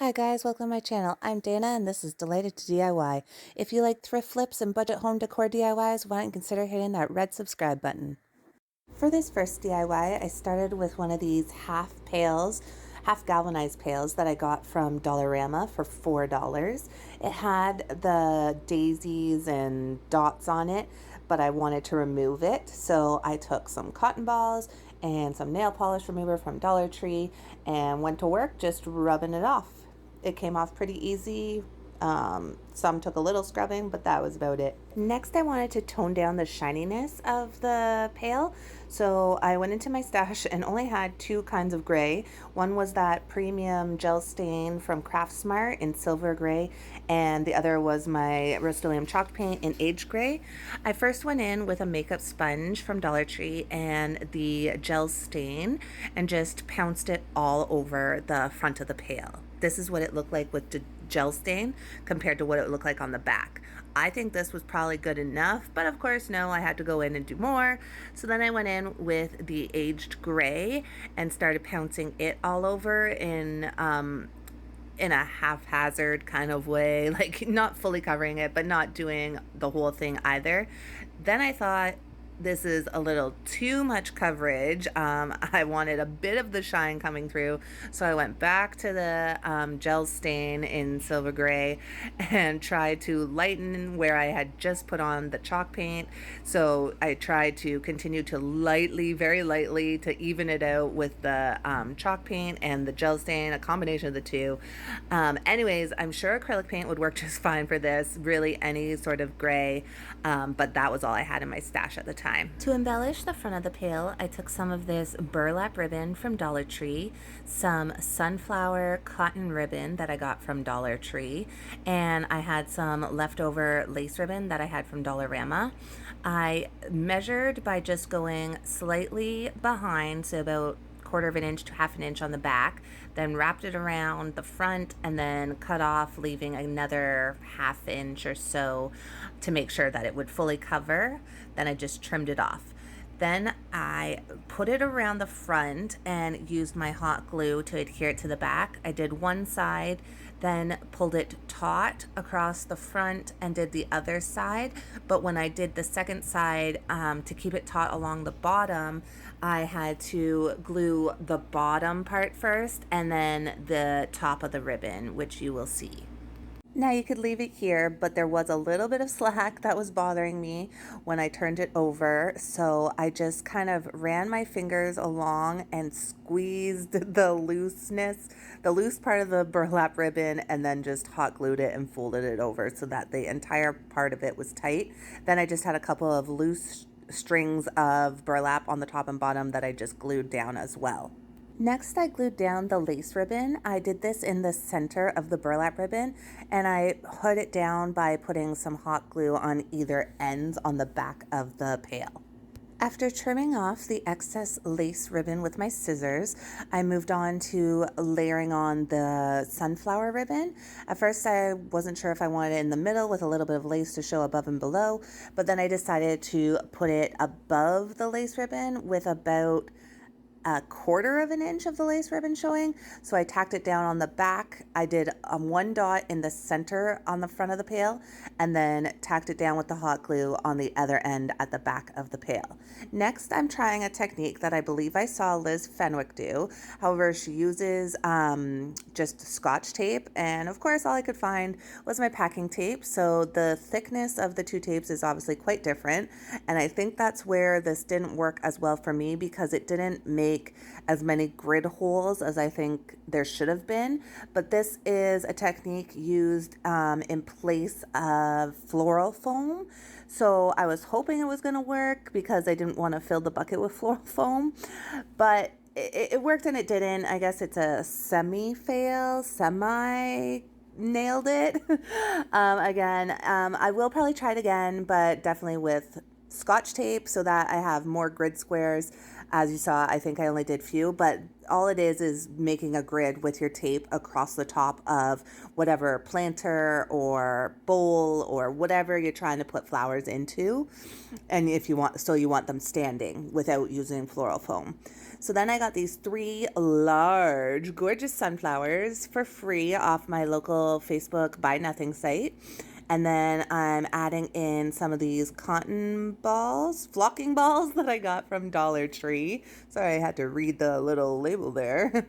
Hi guys, welcome to my channel. I'm Dana and this is Delighted to DIY. If you like thrift flips and budget home decor DIYs, why don't you consider hitting that red subscribe button. For this first DIY, I started with one of these half galvanized pails that I got from Dollarama for $4. It had the daisies and dots on it, but I wanted to remove it. So I took some cotton balls and some nail polish remover from Dollartree and went to work just rubbing it off. It came off pretty easy. Some took a little scrubbing, but that was about it. Next, I wanted to tone down the shininess of the pail. So I went into my stash and only had two kinds of gray. One was that premium gel stain from Craft Smart in silver gray, and the other was my Rusted Willow chalk paint in aged gray. I first went in with a makeup sponge from Dollar Tree and the gel stain and just pounced it all over the front of the pail. This is what it looked like with the gel stain compared to what it looked like on the back. I think this was probably good enough, but of course, no, I had to go in and do more. So then I went in with the aged gray and started pouncing it all over in a haphazard kind of way, like not fully covering it, but not doing the whole thing either. Then I thought, this is a little too much coverage. I wanted a bit of the shine coming through, so I went back to the gel stain in silver gray and tried to lighten where I had just put on the chalk paint. So I tried to continue to lightly, very lightly, to even it out with the chalk paint and the gel stain, a combination of the two. Anyways, I'm sure acrylic paint would work just fine for this, really any sort of gray, but that was all I had in my stash at the time. To embellish the front of the pail, I took some of this burlap ribbon from Dollar Tree, some sunflower cotton ribbon that I got from Dollar Tree, and I had some leftover lace ribbon that I had from Dollarama. I measured by just going slightly behind, so about quarter of an inch to half an inch on the back, then wrapped it around the front and then cut off, leaving another half inch or so to make sure that it would fully cover. Then I just trimmed it off. Then I put it around the front and used my hot glue to adhere it to the back. I did one side, then pulled it taut across the front and did the other side. But when I did the second side, to keep it taut along the bottom, I had to glue the bottom part first and then the top of the ribbon, which you will see. Now you could leave it here, but there was a little bit of slack that was bothering me when I turned it over. So I just kind of ran my fingers along and squeezed the loose part of the burlap ribbon, and then just hot glued it and folded it over so that the entire part of it was tight. Then I just had a couple of loose strings of burlap on the top and bottom that I just glued down as well. Next, I glued down the lace ribbon. I did this in the center of the burlap ribbon, and I put it down by putting some hot glue on either ends on the back of the pail. After trimming off the excess lace ribbon with my scissors, I moved on to layering on the sunflower ribbon. At first, I wasn't sure if I wanted it in the middle with a little bit of lace to show above and below, but then I decided to put it above the lace ribbon with about a quarter of an inch of the lace ribbon showing. So I tacked it down on the back. I did one dot in the center on the front of the pail and then tacked it down with the hot glue on the other end at the back of the pail. Next, I'm trying a technique that I believe I saw Liz Fenwick do. However, she uses just Scotch tape, and of course all I could find was my packing tape. So the thickness of the two tapes is obviously quite different, and I think that's where this didn't work as well for me, because it didn't make as many grid holes as I think there should have been. But this is a technique used in place of floral foam. So I was hoping it was going to work because I didn't want to fill the bucket with floral foam, but it worked and it didn't. I guess it's a semi-fail, nailed it. Again, I will probably try it again, but definitely with Scotch tape so that I have more grid squares. As you saw, I think I only did few, but all it is making a grid with your tape across the top of whatever planter or bowl or whatever you're trying to put flowers into. And if you want, so you want them standing without using floral foam. So then I got these 3 large, gorgeous sunflowers for free off my local Facebook Buy Nothing site. And then I'm adding in some of these cotton balls, flocking balls that I got from Dollar Tree. Sorry, I had to read the little label there.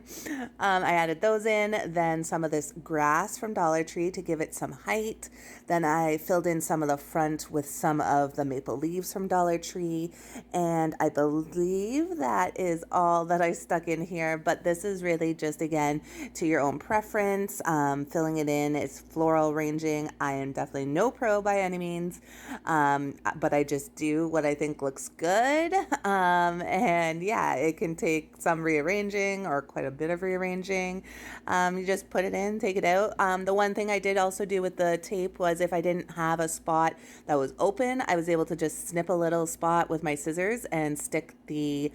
I added those in, then some of this grass from Dollar Tree to give it some height. Then I filled in some of the front with some of the maple leaves from Dollar Tree. And I believe that is all that I stuck in here, but this is really just, again, to your own preference. Filling it in, it's floral ranging. I am definitely no pro by any means, but I just do what I think looks good. And yeah, it can take some rearranging or quite a bit of rearranging. You just put it in, take it out. The one thing I did also do with the tape was if I didn't have a spot that was open, I was able to just snip a little spot with my scissors and stick the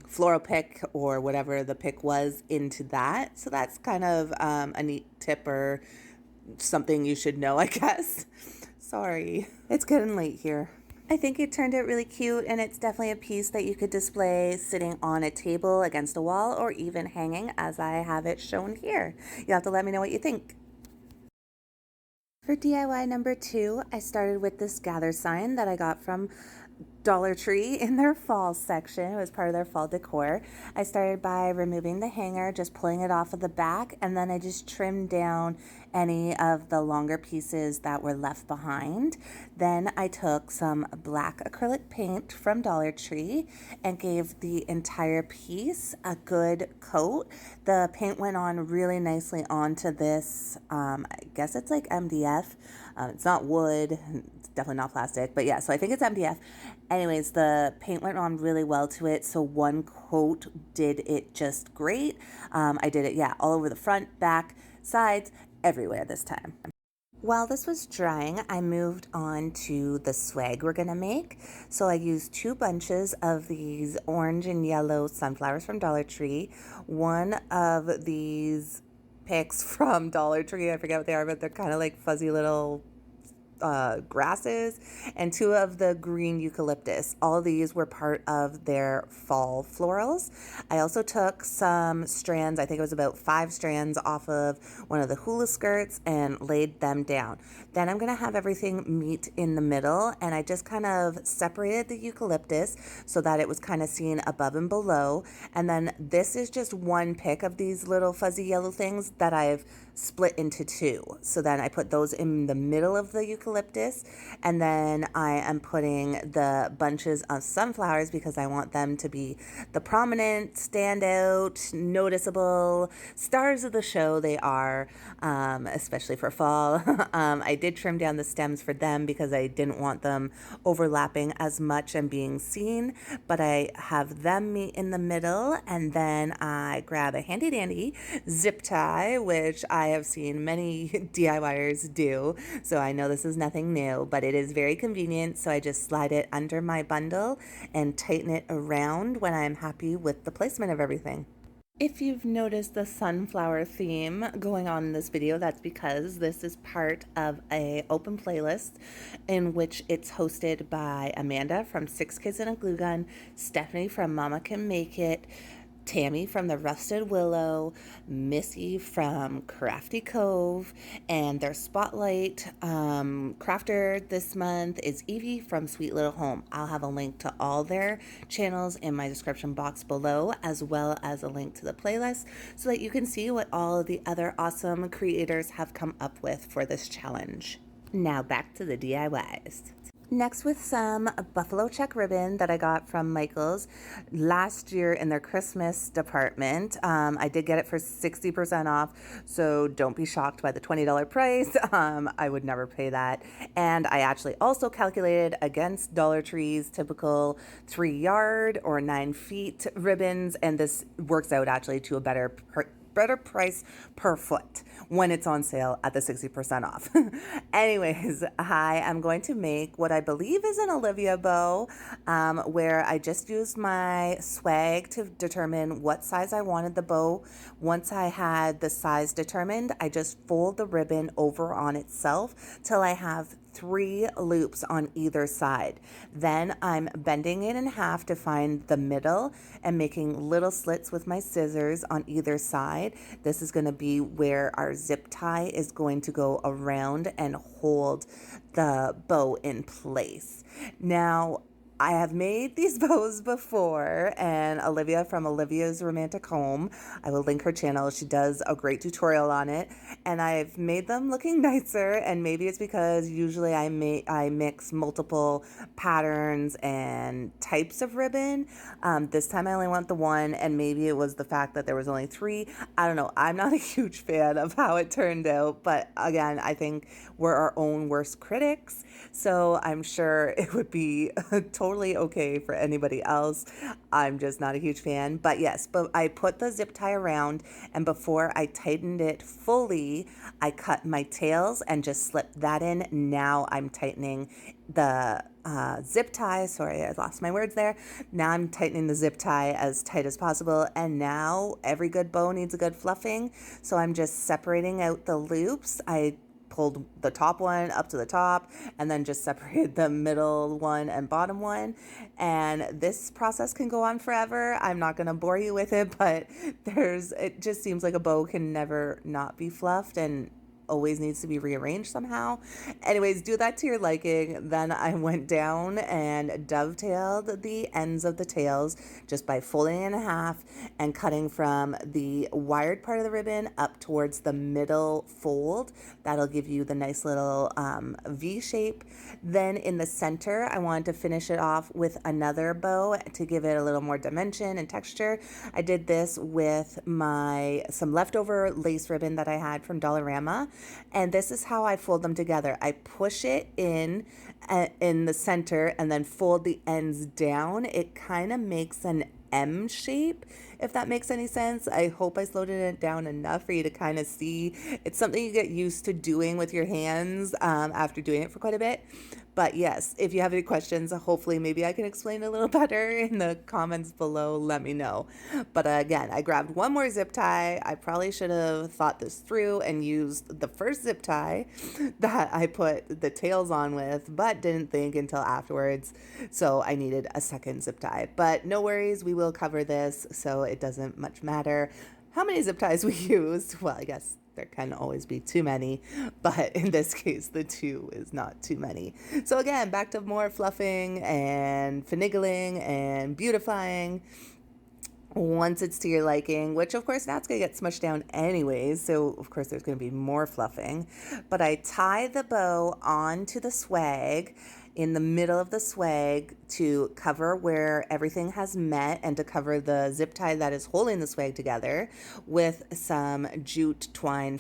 floral pick or whatever the pick was into that. So that's kind of a neat tip or something you should know, I guess. Sorry, it's getting late here. I think it turned out really cute, and it's definitely a piece that you could display sitting on a table against a wall or even hanging as I have it shown here. You'll have to let me know what you think. For DIY number 2, I started with this gather sign that I got from Dollar Tree in their fall section. It was part of their fall decor. I started by removing the hanger, just pulling it off of the back, and then I just trimmed down any of the longer pieces that were left behind. Then I took some black acrylic paint from Dollar Tree and gave the entire piece a good coat. The paint went on really nicely onto this, I guess it's like MDF. It's not wood, it's definitely not plastic, but yeah, so I think it's MDF. Anyways, the paint went on really well to it, so one coat did it just great. I did it, yeah, all over the front, back, sides, everywhere this time. While this was drying, I moved on to the swag we're gonna make. So I used 2 bunches of these orange and yellow sunflowers from Dollar Tree, one of these picks from Dollar Tree, I forget what they are, but they're kind of like fuzzy little grasses, and 2 of the green eucalyptus. All of these were part of their fall florals. I also took some strands, I think it was about 5 strands off of one of the hula skirts and laid them down. Then I'm gonna have everything meet in the middle, and I just kind of separated the eucalyptus so that it was kind of seen above and below. And then this is just one pick of these little fuzzy yellow things that I've split into 2. So then I put those in the middle of the eucalyptus, and then I am putting the bunches of sunflowers because I want them to be the prominent, standout, noticeable stars of the show they are, especially for fall. I did trim down the stems for them because I didn't want them overlapping as much and being seen, but I have them meet in the middle, and then I grab a handy dandy zip tie, which I have seen many DIYers do, so I know this is nothing new, but it is very convenient. So I just slide it under my bundle and tighten it around when I'm happy with the placement of everything. If you've noticed the sunflower theme going on in this video, that's because this is part of a open playlist in which it's hosted by Amanda from 6 Kids and a Glue Gun, Stephanie from Mama Can Make It, Tammie from the Rusted Willow, Missi from Crafty Cove, and their spotlight crafter this month is Evie from Sweet.Little.Home. I'll have a link to all their channels in my description box below, as well as a link to the playlist so that you can see what all of the other awesome creators have come up with for this challenge. Now back to the DIYs. Next, with some buffalo check ribbon that I got from Michael's last year in their Christmas department. I did get it for 60% off, so don't be shocked by the $20 price. I would never pay that. And I actually also calculated against Dollar Tree's typical 3 yard or 9 feet ribbons, and this works out actually to a better better price per foot when it's on sale at the 60% off. Anyways, I am going to make what I believe is an Olivia Bow, where I just used my swag to determine what size I wanted the bow. Once I had the size determined, I just fold the ribbon over on itself till I have 3 loops on either side. Then I'm bending it in half to find the middle and making little slits with my scissors on either side. This is going to be where our zip tie is going to go around and hold the bow in place. Now, I have made these bows before, and Olivia from Olivia's Romantic Home, I will link her channel. She does a great tutorial on it, and I've made them looking nicer, and maybe it's because usually I mix multiple patterns and types of ribbon. This time I only want the one, and maybe it was the fact that there was only 3. I don't know. I'm not a huge fan of how it turned out, but again, I think we're our own worst critics, so I'm sure it would be totally okay for anybody else. I'm just not a huge fan. But yes, but I put the zip tie around, and before I tightened it fully, I cut my tails and just slipped that in. Now I'm tightening the zip tie. Sorry, I lost my words there. Now I'm tightening the zip tie as tight as possible, and now every good bow needs a good fluffing, so I'm just separating out the loops. I pulled the top one up to the top and then just separated the middle one and bottom one, and this process can go on forever. I'm not going to bore you with it, but it just seems like a bow can never not be fluffed and always needs to be rearranged somehow. Anyways, do that to your liking. Then I went down and dovetailed the ends of the tails just by folding it in half and cutting from the wired part of the ribbon up towards the middle fold. That'll give you the nice little V shape. Then in the center, I wanted to finish it off with another bow to give it a little more dimension and texture. I did this with some leftover lace ribbon that I had from Dollarama. And this is how I fold them together. I push it in the center and then fold the ends down. It kind of makes an M shape, if that makes any sense. I hope I slowed it down enough for you to kind of see. It's something you get used to doing with your hands after doing it for quite a bit. But yes, if you have any questions, hopefully maybe I can explain a little better in the comments below. Let me know. But again, I grabbed one more zip tie. I probably should have thought this through and used the first zip tie that I put the tails on with, but didn't think until afterwards. So I needed a second zip tie. But no worries, we will cover this, so it doesn't much matter how many zip ties we used. Well, I guess there can always be too many, but in this case, the 2 is not too many. So again, back to more fluffing and finagling and beautifying once it's to your liking, which of course now it's going to get smushed down anyways, so of course there's going to be more fluffing. But I tie the bow onto the swag in the middle of the swag to cover where everything has met and to cover the zip tie that is holding the swag together with some jute twine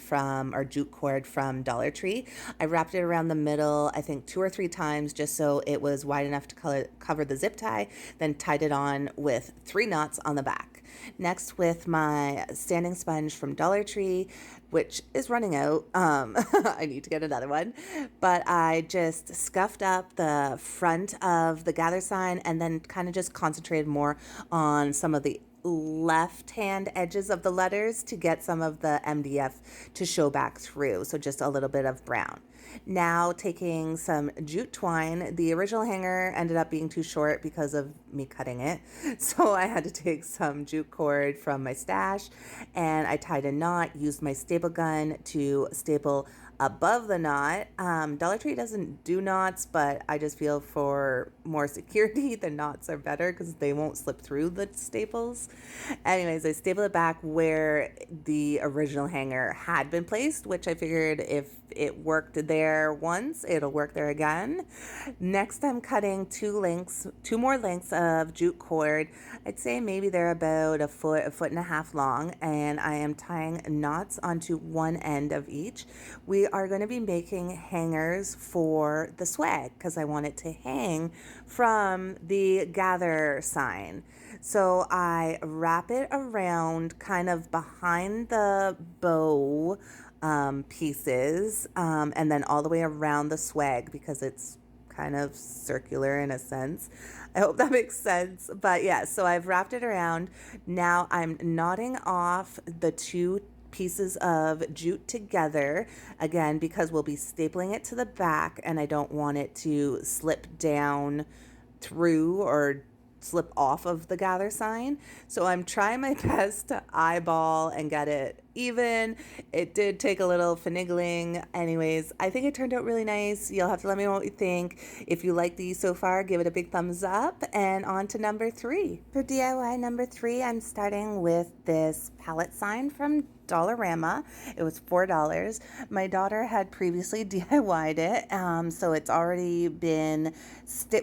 or jute cord from Dollartree. I wrapped it around the middle, I think 2 or 3 times, just so it was wide enough to cover the zip tie, then tied it on with 3 knots on the back. Next, with my standing sponge from Dollartree, which is running out, I need to get another one, but I just scuffed up the front of the gather sign and then kind of just concentrated more on some of the left hand edges of the letters to get some of the MDF to show back through, so just a little bit of brown. Now taking some jute twine, the original hanger ended up being too short because of me cutting it, so I had to take some jute cord from my stash and I tied a knot, used my staple gun to staple above the knot. Dollar Tree doesn't do knots, but I just feel for more security, the knots are better because they won't slip through the staples. Anyways, I stapled it back where the original hanger had been placed, which I figured if it worked there once, it'll work there again. Next, I'm cutting 2 more lengths of jute cord. I'd say maybe they're about a foot and a half long, and I am tying knots onto one end of each. We are going to be making hangers for the swag because I want it to hang from the gather sign. So I wrap it around kind of behind the bow pieces, and then all the way around the swag because it's kind of circular in a sense. I hope that makes sense. But yeah, so I've wrapped it around. Now I'm knotting off the two pieces of jute together again because we'll be stapling it to the back and I don't want it to slip down through or slip off of the gather sign. So I'm trying my best to eyeball and get it even. It did take a little finagling. Anyways, I think it turned out really nice. You'll have to let me know what you think. If you like these so far, give it a big thumbs up. And on to number 3. For DIY number 3, I'm starting with this palette sign from Dollarama. It was $4. My daughter had previously DIY'd it, so it's already been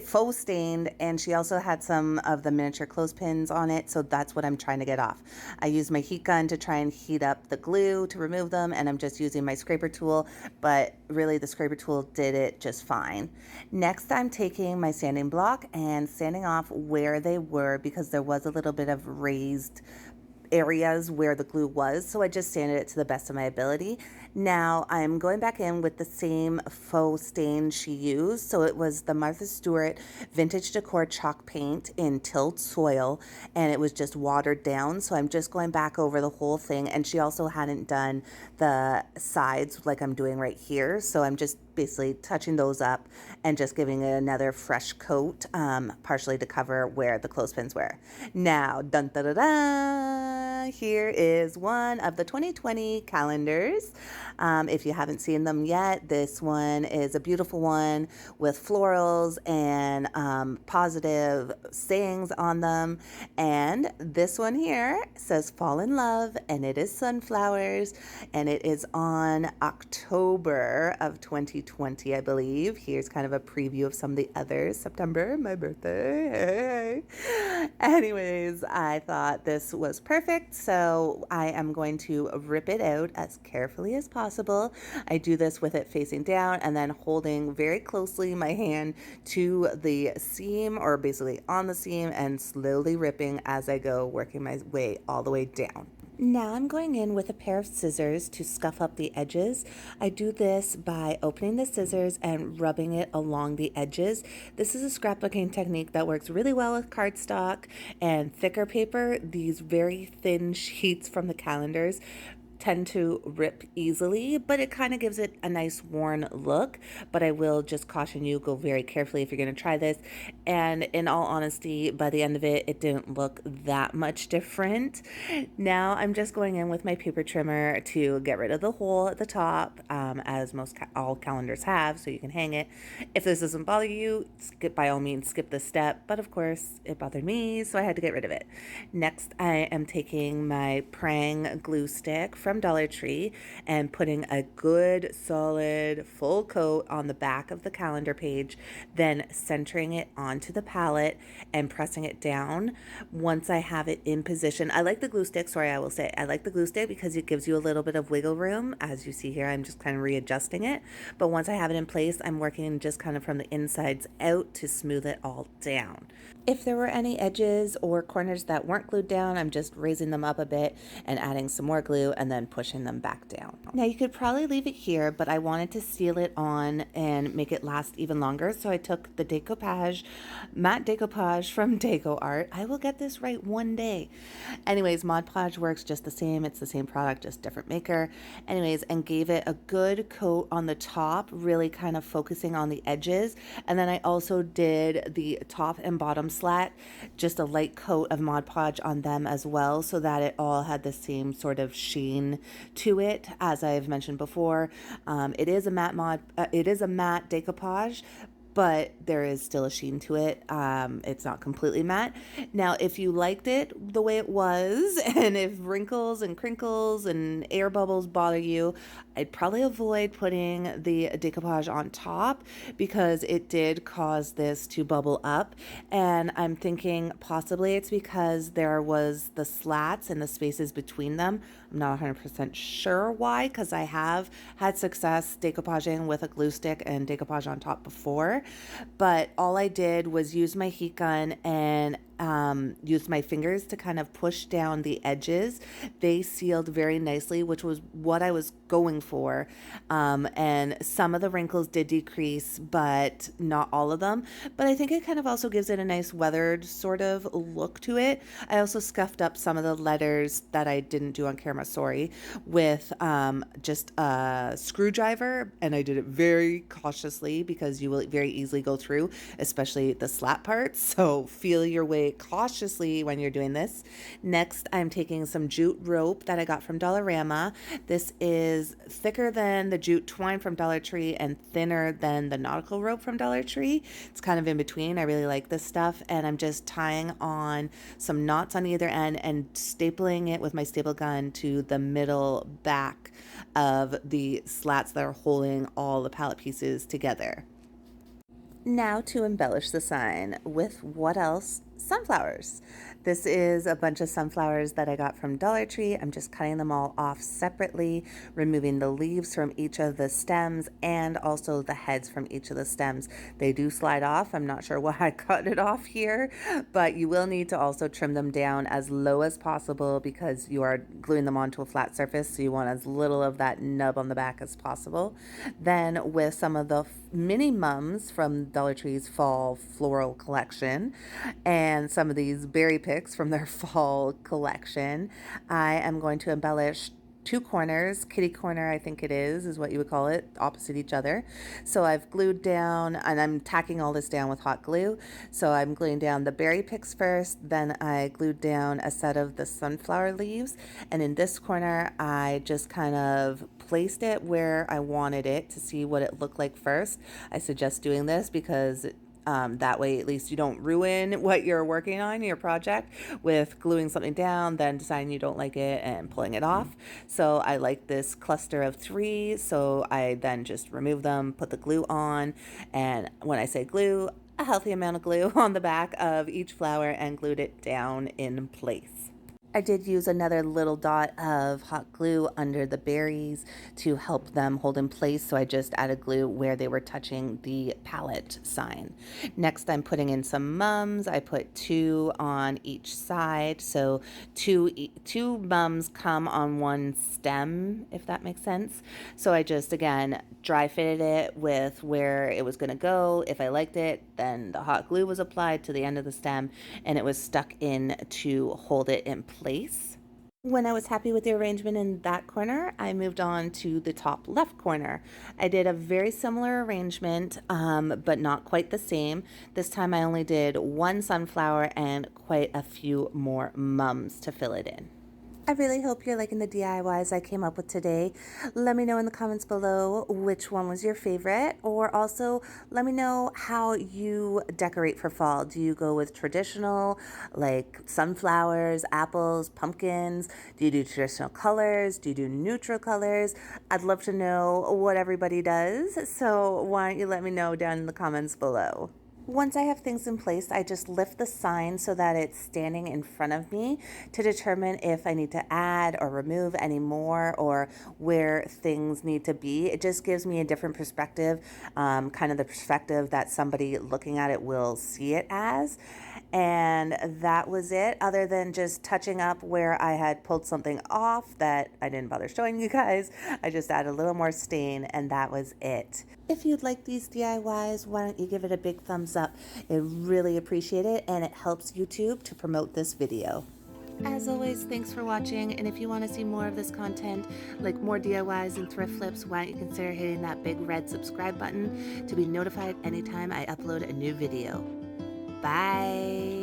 faux stained, and she also had some of the miniature clothespins on it, so that's what I'm trying to get off. I used my heat gun to try and heat up the glue to remove them, and I'm just using my scraper tool, but really the scraper tool did it just fine. Next, I'm taking my sanding block and sanding off where they were because there was a little bit of raised areas where the glue was, so I just sanded it to the best of my ability. Now I'm going back in with the same faux stain she used, so it was the Martha Stewart Vintage Decor chalk paint in Tilled Soil, and it was just watered down, so I'm just going back over the whole thing, and she also hadn't done the sides like I'm doing right here, so I'm just basically touching those up and just giving it another fresh coat, partially to cover where the clothespins were. Now, dun da da da, here is one of the 2020 calendars. If you haven't seen them yet, this one is a beautiful one with florals and positive sayings on them. And this one here says fall in love, and it is sunflowers, and it is on October of 2020, I believe. Here's kind of a preview of some of the others. September, my birthday. Hey. Anyways, I thought this was perfect, so I am going to rip it out as carefully as possible. I do this with it facing down and then holding very closely my hand to the seam, or basically on the seam, and slowly ripping as I go, working my way all the way down. Now I'm going in with a pair of scissors to scuff up the edges. I do this by opening the scissors and rubbing it along the edges. This is a scrapbooking technique that works really well with cardstock and thicker paper. These very thin sheets from the calendars tend to rip easily, but it kind of gives it a nice worn look. But I will just caution you, go very carefully if you're going to try this. And in all honesty, by the end of it, it didn't look that much different. Now I'm just going in with my paper trimmer to get rid of the hole at the top, as most all calendars have, so you can hang it. If this doesn't bother you, by all means skip this step, but of course it bothered me, so I had to get rid of it. Next, I am taking my prang glue stick from Dollartree and putting a good solid full coat on the back of the calendar page, then centering it onto the palette and pressing it down. Once I have it in position, I like the glue stick, I like the glue stick because it gives you a little bit of wiggle room. As you see here, I'm just kind of readjusting it, but once I have it in place, I'm working just kind of from the insides out to smooth it all down. If there were any edges or corners that weren't glued down, I'm just raising them up a bit and adding some more glue and then pushing them back down. Now you could probably leave it here, but I wanted to seal it on and make it last even longer, so I took the Decoupage, matte Decoupage from Deco Art. I will get this right one day. Anyways, Mod Podge works just the same. It's the same product, just different maker. Anyways, and gave it a good coat on the top, really kind of focusing on the edges. And then I also did the top and bottom slat, just a light coat of Mod Podge on them as well, so that it all had the same sort of sheen to it. As I've mentioned before, it is a matte decoupage, but there is still a sheen to it. It's not completely matte. Now, if you liked it the way it was, and if wrinkles and crinkles and air bubbles bother you, I'd probably avoid putting the decoupage on top because it did cause this to bubble up. And I'm thinking possibly it's because there was the slats and the spaces between them. I'm not 100% sure why, because I have had success decoupaging with a glue stick and decoupage on top before. But all I did was use my heat gun and used my fingers to kind of push down the edges. They sealed very nicely, which was what I was going for. And some of the wrinkles did decrease, but not all of them. But I think it kind of also gives it a nice weathered sort of look to it. I also scuffed up some of the letters that I didn't do on camera, sorry, with just a screwdriver, and I did it very cautiously because you will very easily go through, especially the slat parts. So feel your way cautiously when you're doing this. Next, I'm taking some jute rope that I got from Dollarama. This is thicker than the jute twine from Dollar Tree and thinner than the nautical rope from Dollar Tree. It's kind of in between. I really like this stuff, and I'm just tying on some knots on either end and stapling it with my staple gun to the middle back of the slats that are holding all the pallet pieces together. Now to embellish the sign with what else? Sunflowers. This is a bunch of sunflowers that I got from Dollar Tree. I'm just cutting them all off separately, removing the leaves from each of the stems and also the heads from each of the stems. They do slide off. I'm not sure why I cut it off here, but you will need to also trim them down as low as possible because you are gluing them onto a flat surface, so you want as little of that nub on the back as possible. Then with some of the mini mums from Dollar Tree's fall floral collection and some of these berry picks from their fall collection, I am going to embellish two corners. Kitty corner, I think it is what you would call it, opposite each other. So I've glued down, and I'm tacking all this down with hot glue. So I'm gluing down the berry picks first, then I glued down a set of the sunflower leaves, and in this corner I just kind of placed it where I wanted it to see what it looked like first. I suggest doing this because that way at least you don't ruin what you're working on, your project, with gluing something down, then deciding you don't like it and pulling it off. So I like this cluster of 3, so I then just remove them, put the glue on, and when I say glue, a healthy amount of glue on the back of each flower and glued it down in place. I did use another little dot of hot glue under the berries to help them hold in place, so I just added glue where they were touching the palette sign. Next, I'm putting in some mums. I put 2 on each side, so two mums come on one stem, if that makes sense. So I just, again, dry fitted it with where it was going to go. If I liked it, then the hot glue was applied to the end of the stem, and it was stuck in to hold it in place. When I was happy with the arrangement in that corner, I moved on to the top left corner. I did a very similar arrangement, but not quite the same. This time I only did 1 sunflower and quite a few more mums to fill it in. I really hope you're liking the DIYs I came up with today. Let me know in the comments below which one was your favorite, or also let me know how you decorate for fall. Do you go with traditional, like sunflowers, apples, pumpkins? Do you do traditional colors? Do you do neutral colors? I'd love to know what everybody does, so why don't you let me know down in the comments below. Once I have things in place, I just lift the sign so that it's standing in front of me to determine if I need to add or remove any more or where things need to be. It just gives me a different perspective, kind of the perspective that somebody looking at it will see it as. And that was it, other than just touching up where I had pulled something off that I didn't bother showing you guys. I just added a little more stain, and that was it. If you'd like these DIYs, why don't you give it a big thumbs up? I really appreciate it, and it helps YouTube to promote this video. As always, thanks for watching, and if you want to see more of this content, like more DIYs and thrift flips, why don't you consider hitting that big red subscribe button to be notified anytime I upload a new video. Bye!